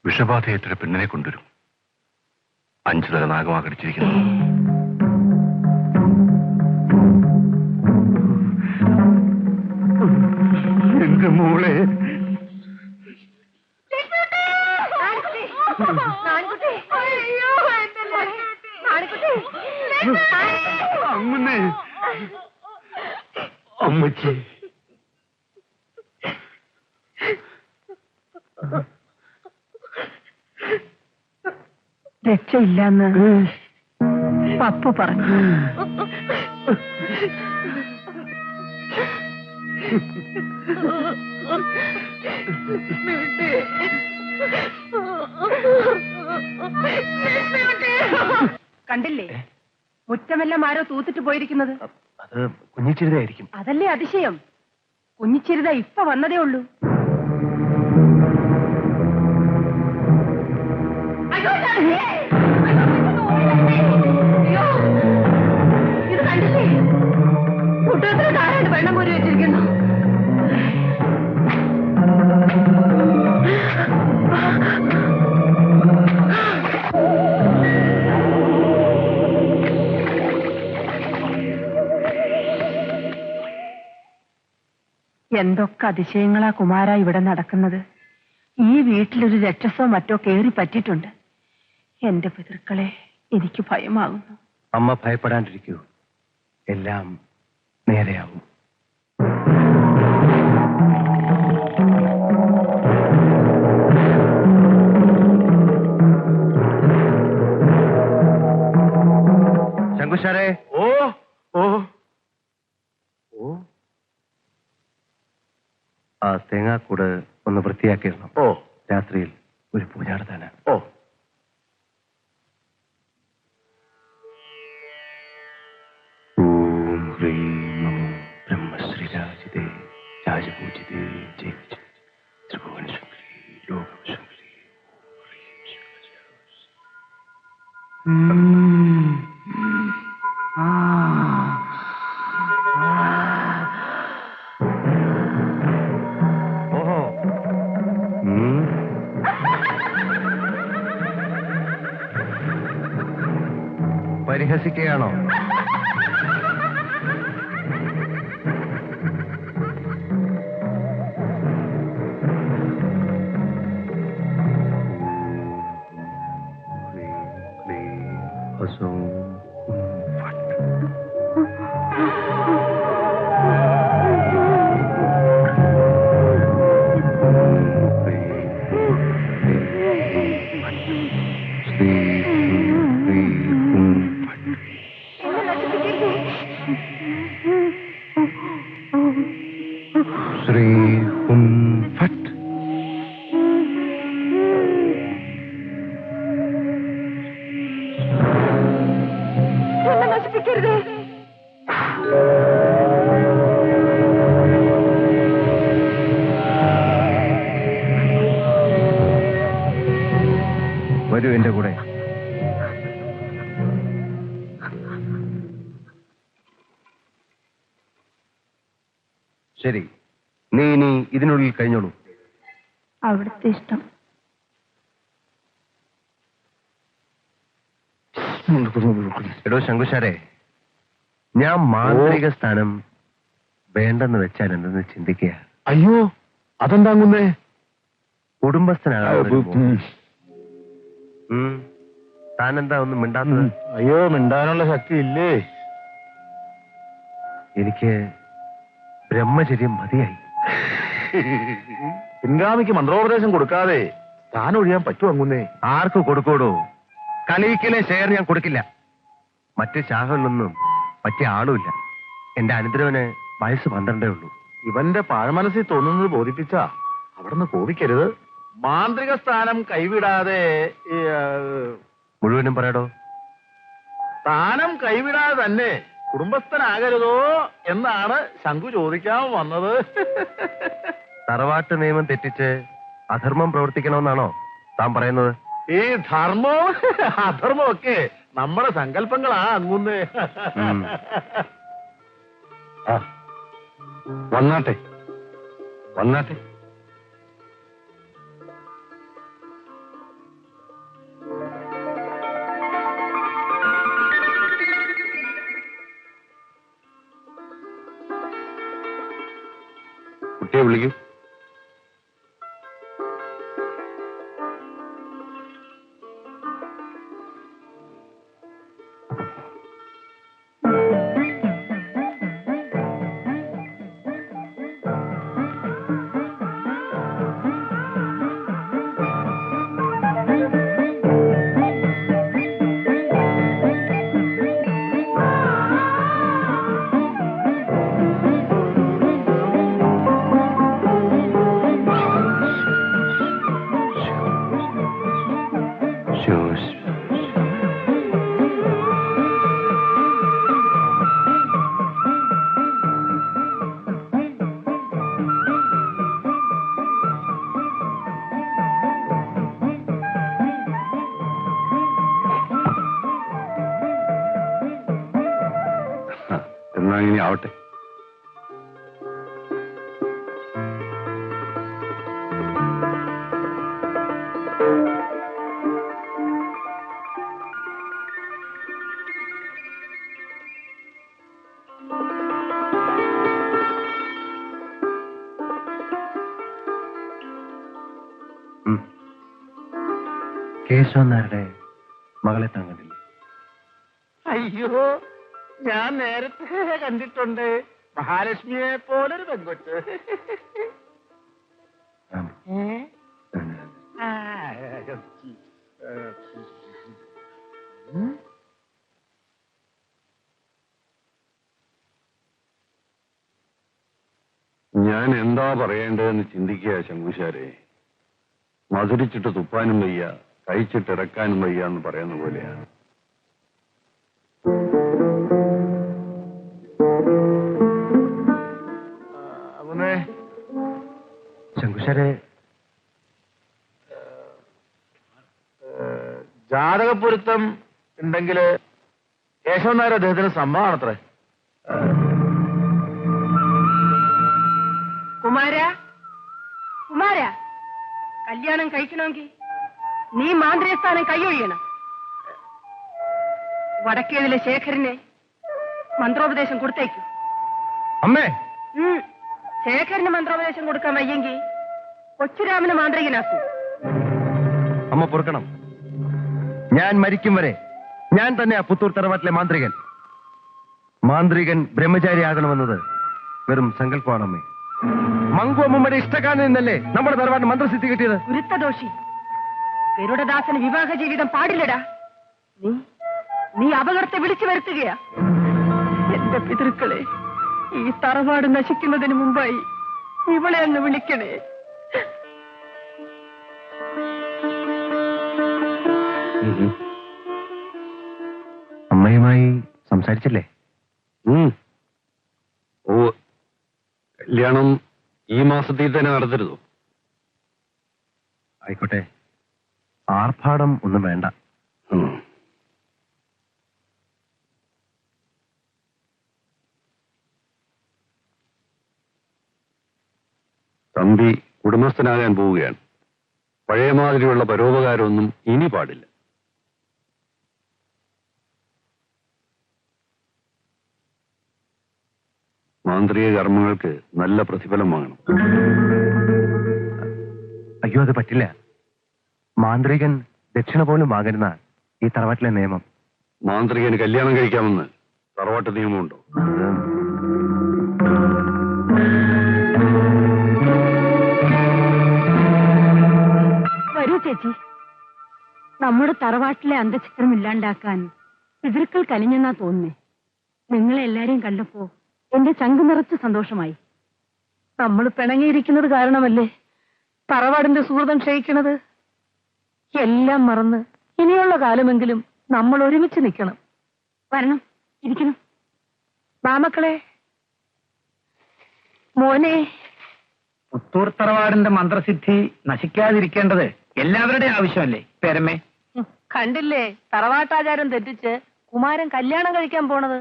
വിഷബാധയേറ്റൊരു പെണ്ണിനെ കൊണ്ടുവരും. 5 തല നാഗമാ കടിച്ചിരിക്കുന്നു. എന്റെ മോളെ അമ്മേ, അമ്മച്ചി. രക്ഷയില്ലെന്ന് പപ്പു പറഞ്ഞു. കണ്ടില്ലേ, മുറ്റമെല്ലാം ആരോ തൂത്തിട്ട് പോയിരിക്കുന്നത്. അത് കുഞ്ഞിച്ചിരുതായിരിക്കും. അതല്ലേ അതിശയം. കുഞ്ഞിച്ചിരുത ഇപ്പൊ വന്നതേ ഉള്ളൂ. ഇത് കണ്ടില്ലേ, കുട്ടത്തിന് താരായിട്ട് വെള്ളം കോരി വെച്ചിരിക്കുന്നു. എന്തൊക്കെ അതിശയങ്ങളാ കുമാര ഇവിടെ നടക്കുന്നത്. ഈ വീട്ടിലൊരു രക്ഷസോ മറ്റോ കേറി പറ്റിയിട്ടുണ്ട്. എന്റെ പിതൃക്കളെ, എനിക്ക് ഭയമാകുന്നു. അമ്മ ഭയപ്പെടാണ്ടിരിക്കൂ, എല്ലാം നേരെയാവും. ശങ്കുശാരേ. ഓ ഓ ഓ, ആ തേങ്ങാക്കൂട് ഒന്ന് വൃത്തിയാക്കിയിരുന്നു. ഓ, രാത്രിയിൽ ഒരു പൂജ നടത്താനാണ്. ഓ, ഓം ഹ്രീം നമോ ബ്രഹ്മശ്രീരാജിതേ രാജപൂജിതേ ജയ ത്രിഭുവന ശങ്കരി ലോകം ശങ്കരി. ഓഹോ, പരിഹസിക്കുകയാണോ? ശരി, നീ ഇനി ഇതിനുള്ളിൽ കഴിഞ്ഞോളൂ. അവിടുത്തെ ഇഷ്ടം. എടോ ശങ്കുശാരെ, ഞാൻ മാന്ത്രിക സ്ഥാനം വേണ്ടെന്ന് വെച്ചാൽ എന്തെന്ന് ചിന്തിക്കുക. അയ്യോ, അതെന്താങ്ങുന്നേ? കുടുംബസ്ഥനാകാൻ താനെന്താ ഒന്നും മിണ്ടാത്തത്? അയ്യോ, മിണ്ടാനുള്ള ശക്തി ഇല്ലേ? എനിക്ക് ബ്രഹ്മചര്യം മതിയായി. പിൻഗാമിക്ക് മന്ത്രോപദേശം കൊടുക്കാതെ താൻ ഒഴിയാൻ പറ്റുമോ അങ്ങുന്നേ? ആർക്ക് കൊടുക്കോടോ? കളിയിക്കലെ ഷെയർ ഞാൻ കൊടുക്കില്ല. മറ്റ് ശാഖകളിലൊന്നും പറ്റിയ ആളുമില്ല. എന്റെ അനുദ്രവന് വയസ്സ് 12 ഉള്ളൂ. ഇവന്റെ പാഴ്മനസ്സിൽ തോന്നുന്നത് ബോധിപ്പിച്ച അവിടുന്ന് കോപിക്കരുത്. മാന്ത്രിക സ്ഥാനം കൈവിടാതെ മുഴുവനും പറയടോ. സ്ഥാനം കൈവിടാതെ തന്നെ കുടുംബസ്ഥനാകരുതോ എന്നാണ് ശങ്കു ചോദിക്കാൻ വന്നത്. തറവാട്ട് നിയമം തെറ്റിച്ച് അധർമ്മം പ്രവർത്തിക്കണമെന്നാണോ താൻ പറയുന്നത്? ഈ ധർമ്മവും അധർമ്മവും ഒക്കെ നമ്മുടെ സങ്കല്പങ്ങളാ അങ്ങുന്നേ. വന്നാട്ടെ വന്നാട്ടെ. കുട്ടിയെ വിളിക്കും. എന്നാ ഇനി ആവട്ടെ. കേശവൻ നായരുടെ മകളെ താൻ കണ്ടില്ലേ? അയ്യോ, ഞാൻ നേരത്തെ കണ്ടിട്ടുണ്ട്. മഹാലക്ഷ്മിയെ പോലൊരു പെൺകൊച്ച്. ഞാൻ എന്താ പറയേണ്ടതെന്ന് ചിന്തിക്കുക ശങ്കുശാരെ. മധുരിച്ചിട്ട് തുപ്പാനും വയ്യ, കഴിച്ചിട്ടിറക്കാനും വയ്യ എന്ന് പറയുന്ന പോലെയാണ്. ശങ്കുശാരെ, ജാതകപ്പൊരുത്തം ഉണ്ടെങ്കിൽ കേശവൻ നായർ അദ്ദേഹത്തിന് സമ്മതമാണത്രേ. കുമാര, കുമാര, കല്യാണം കഴിക്കണമെങ്കിൽ നീ മാന്ത്രിക സ്ഥാനം കൈയൊഴിയണം. വടക്കേതിലെ ശേഖരനെ മന്ത്രോപദേശം കൊടുത്തേക്കും. അമ്മേ, ശേഖരന് മന്ത്രോപദേശം കൊടുക്കാൻ വയ്യെങ്കിൽ കൊച്ചുരാമന് മാന്ത്രികനാക്കും. അമ്മ പൊറുക്കണം. ഞാൻ മരിക്കും വരെ ഞാൻ തന്നെയാ പുത്തൂർ തറവാട്ടിലെ മാന്ത്രികൻ. മാന്ത്രികൻ ബ്രഹ്മചാരിയാകണമെന്നത് വെറും സങ്കല്പമാണ് അമ്മേ. മങ്കു അമ്മയുടെ ഇഷ്ടക്കാരൻ നിന്നല്ലേ നമ്മുടെ തറവാട്ടിന് മന്ത്രസിദ്ധി കിട്ടിയത്. ഗുരുത്തദോഷി, ഗരുഡദാസന് വിവാഹ ജീവിതം പാടില്ലടാ. നീ അപകടത്തെ വിളിച്ചു വരുത്തുകയാ. എന്റെ പിതൃക്കളെ, ഈ തറവാട് നശിക്കുന്നതിന് മുമ്പായി ഇവളെ ഒന്ന് വിളിക്കണേ. അമ്മയുമായി സംസാരിച്ചില്ലേ? ഓ, കല്യാണം ഈ മാസത്തിൽ തന്നെ നടത്തരുതോ? ആയിക്കോട്ടെ, ആർഭാടം ഒന്നും വേണ്ട. തമ്പി കുടുംബസ്ഥനാകാൻ പോവുകയാണ്. പഴയ മാതിരിയുള്ള പരോപകാരമൊന്നും ഇനി പാടില്ല. മാന്ത്രിക കർമ്മങ്ങൾക്ക് നല്ല പ്രതിഫലം വാങ്ങണം. അയ്യോ, അത് പറ്റില്ല. മാന്ത്രികൻ ദക്ഷിണ പോലും വാങ്ങരുന്ന ഈ തറവാട്ടിലെ നിയമം. മാന്ത്രികന് കല്യാണം കഴിക്കാമെന്ന് തറവാട്ട് നിയമമുണ്ടോ? വരൂ ചേച്ചി, നമ്മുടെ തറവാട്ടിലെ അന്തചിത്രം ഇല്ലാണ്ടാക്കാൻ പിതൃക്കൾ കനിഞ്ഞെന്നാ തോന്നുന്നേ. നിങ്ങളെ എല്ലാരെയും കണ്ടപ്പോ എന്റെ ചങ്ക് നിറച്ച് സന്തോഷമായി. നമ്മൾ പിണങ്ങിയിരിക്കുന്നത് കാരണമല്ലേ തറവാടിന്റെ സുഹൃതം ക്ഷയിക്കണത്? എല്ലാം മറന്ന് ഇനിയുള്ള കാലമെങ്കിലും നമ്മൾ ഒരുമിച്ച് നിൽക്കണം. വരണം, ഇരിക്കണം. മാമക്കളെ, മോനെ. പുത്തൂർ തറവാടിന്റെ മന്ത്രസിദ്ധി നശിക്കാതിരിക്കേണ്ടത് എല്ലാവരുടെയും ആവശ്യമല്ലേ പേരമ്മേ? കണ്ടില്ലേ തറവാട്ടാചാരം തെറ്റിച്ച് കുമാരൻ കല്യാണം കഴിക്കാൻ പോണത്?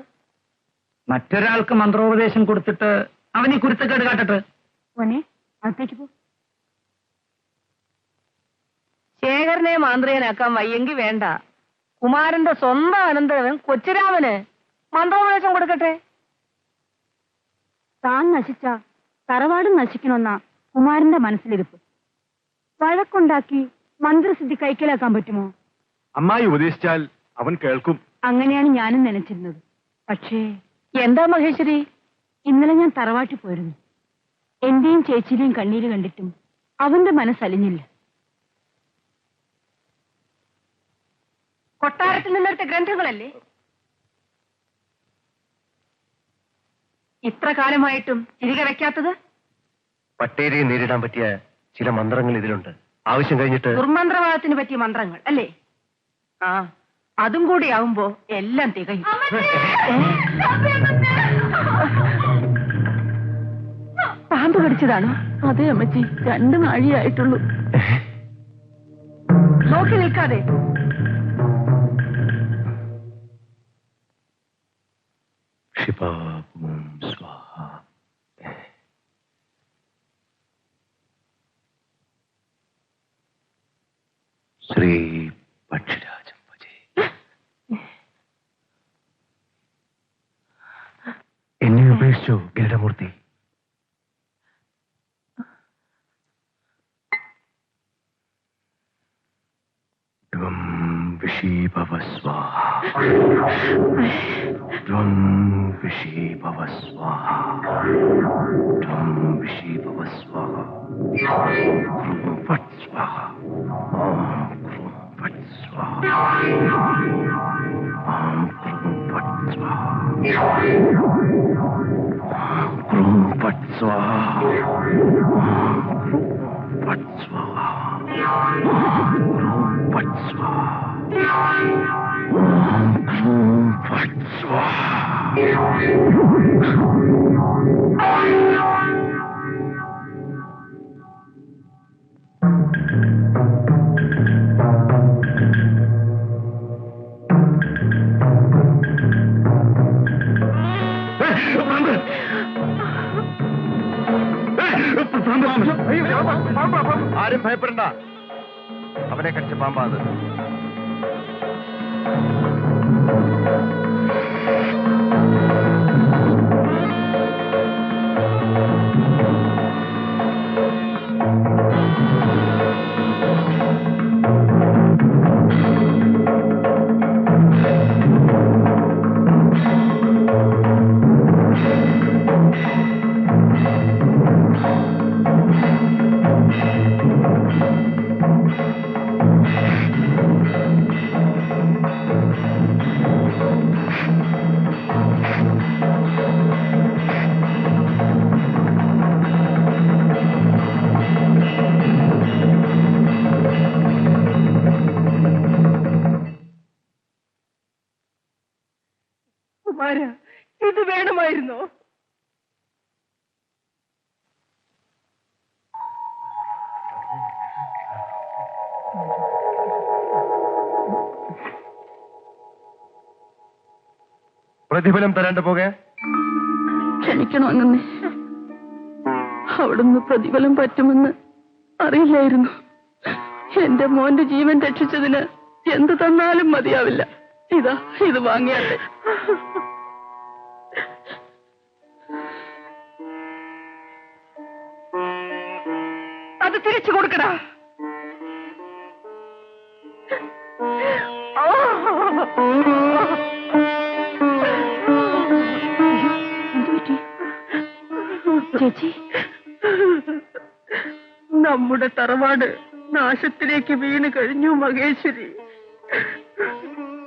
മറ്റൊരാൾക്ക് മന്ത്രോപദേശം കൊടുത്തിട്ട് അവനീ കുരുത്തക്കേട് കാട്ടട്ടെ. മോനെ, അകത്തേക്ക് പോ. ശേഖരനെ മാന്ത്രികനാക്കാൻ വയ്യെങ്കി വേണ്ട. കുമാരന്റെ സ്വന്തം അനന്തരവൻ കൊച്ചുരാമന് മന്ത്രോപദേശം കൊടുക്കട്ടെ. താൻ നശിച്ച തറവാടും നശിക്കണമെന്ന കുമാരന്റെ മനസ്സിലിരിപ്പ്. വഴക്കുണ്ടാക്കി മന്ത്രസിദ്ധി കൈക്കലാക്കാൻ പറ്റുമോ? അമ്മായി ഉപദേശിച്ചാൽ അവൻ കേൾക്കും. അങ്ങനെയാണ് ഞാനും നനച്ചിരുന്നത്. പക്ഷേ എന്താ മഹേശ്വരി, ഇന്നലെ ഞാൻ തറവാട്ടിൽ പോയിരുന്നു. എന്റെയും ചേച്ചിയുടെയും കണ്ണീര് കണ്ടിട്ടും അവന്റെ മനസ്സലിഞ്ഞില്ല. കൊട്ടാരത്തിൽ നിന്നെടുത്ത ഗ്രന്ഥങ്ങളല്ലേ ഇത്ര കാലമായിട്ടും തിരികെ വെക്കാത്തത്? പട്ടേരിയെ നേരിടാൻ പറ്റിയ ചില മന്ത്രങ്ങൾ ഇതിലുണ്ട്. ആവശ്യം കഴിഞ്ഞിട്ട് ദുർമന്ത്രവാദത്തിന് പറ്റിയ മന്ത്രങ്ങൾ അല്ലേ? ആ, അതും കൂടി ആവുമ്പോ എല്ലാം തികയും. പാമ്പ് കടിച്ചതാണോ? അതെ അമ്മച്ചി, 2 നാഴിയായിട്ടുള്ളൂ. നോക്കി നിൽക്കാതെ. ശ്രീ പക്ഷിരാജം ഭജേ. എന്നെ ഉപേക്ഷിച്ചു ഗരുഡമൂർത്തി. വിഷീഭവ സ്വാഹ. വിഷീഭവ സ്വാഹ. വിഷീഭവ സ്വാഹ. ഫട് സ്വാഹ. ഫട് സ്വാഹ. ഫട് സ്വാഹ. ഫട് സ്വാഹ. ഫട് സ്വാഹ. ആരും ഭയപ്പെടണ്ട. അവനെ കടിച്ച പാമ്പാ അത്. ഇത് വേണമായിരുന്നോ? പ്രതിഫലം തരാണ്ട് പോകെ. ക്ഷമിക്കണോ അങ്ങനെ? അവിടുന്ന് പ്രതിഫലം പറ്റുമെന്ന് അറിയില്ലായിരുന്നു. എന്റെ മോന്റെ ജീവൻ രക്ഷിച്ചതിന് എന്ത് തന്നാലും മതിയാവില്ല. ഇതാ ഇത് വാങ്ങിയാട്ടെ. അത് തിരിച്ചു കൊടുക്കടാ. ചേച്ചി, നമ്മുടെ തറവാട് നാശത്തിലേക്ക് വീണ് കഴിഞ്ഞു മഹേശ്വരി.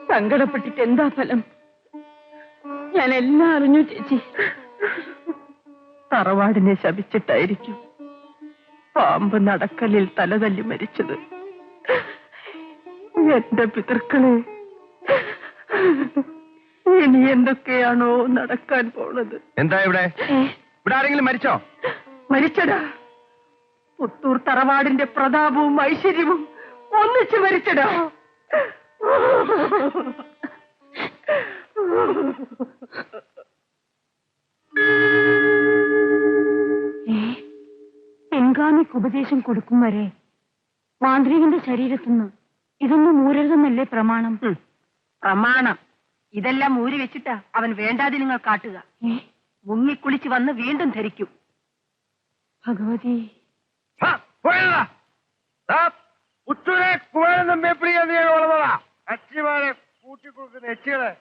സങ്കടപ്പെട്ടിട്ട് എന്താ ഫലം? ഞാൻ എല്ലാം അറിഞ്ഞു ചേച്ചി. തറവാടിനെ ശപിച്ചിട്ടായിരിക്കും പാമ്പ് നടക്കലിൽ തലതല്ലി മരിച്ചത്. എന്റെ പിതൃക്കളെ, ഇനി എന്തൊക്കെയാണോ നടക്കാൻ പോണത്? എന്താ ഇവിടെ ആരെങ്കിലും മരിച്ചോ? മരിച്ചടാ. പുത്തൂർ തറവാടിന്റെ പ്രതാപവും ഐശ്വര്യവും ഒന്നിച്ച് മരിച്ചടാ. പിൻഗാമിക്ക് ഉപദേശം കൊടുക്കും വരെ മാന്ത്രികന്റെ ശരീരത്തുനിന്ന് ഇതൊന്നും ഊരരുതെന്നല്ലേ പ്രമാണം? പ്രമാണം ഇതെല്ലാം ഊരി വെച്ചിട്ടാ അവൻ വേണ്ടാതെ നിങ്ങൾ കാട്ടുക. മുങ്ങിക്കുളിച്ച് വന്ന് വീണ്ടും ധരിക്കും. ഭഗവതി, അച്ചിമാരെ കൂട്ടിക്കൊടുക്കുന്ന എച്ചികളെ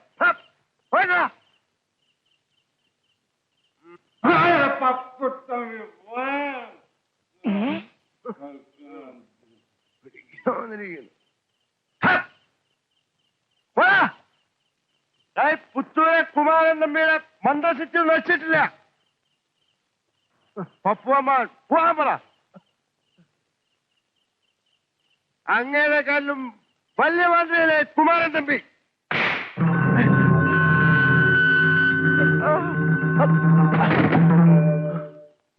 പുത്തൂരെ കുമാരൻ തമ്മിയുടെ മന്ത്രസിറ്റി നശിച്ചിട്ടില്ല. പപ്പുവമ്മാൻ പോവാൻ പറ. അങ്ങേരെക്കാളും വലിയ മന്ത്രിയല്ലേ കുമാരൻ തമ്പി.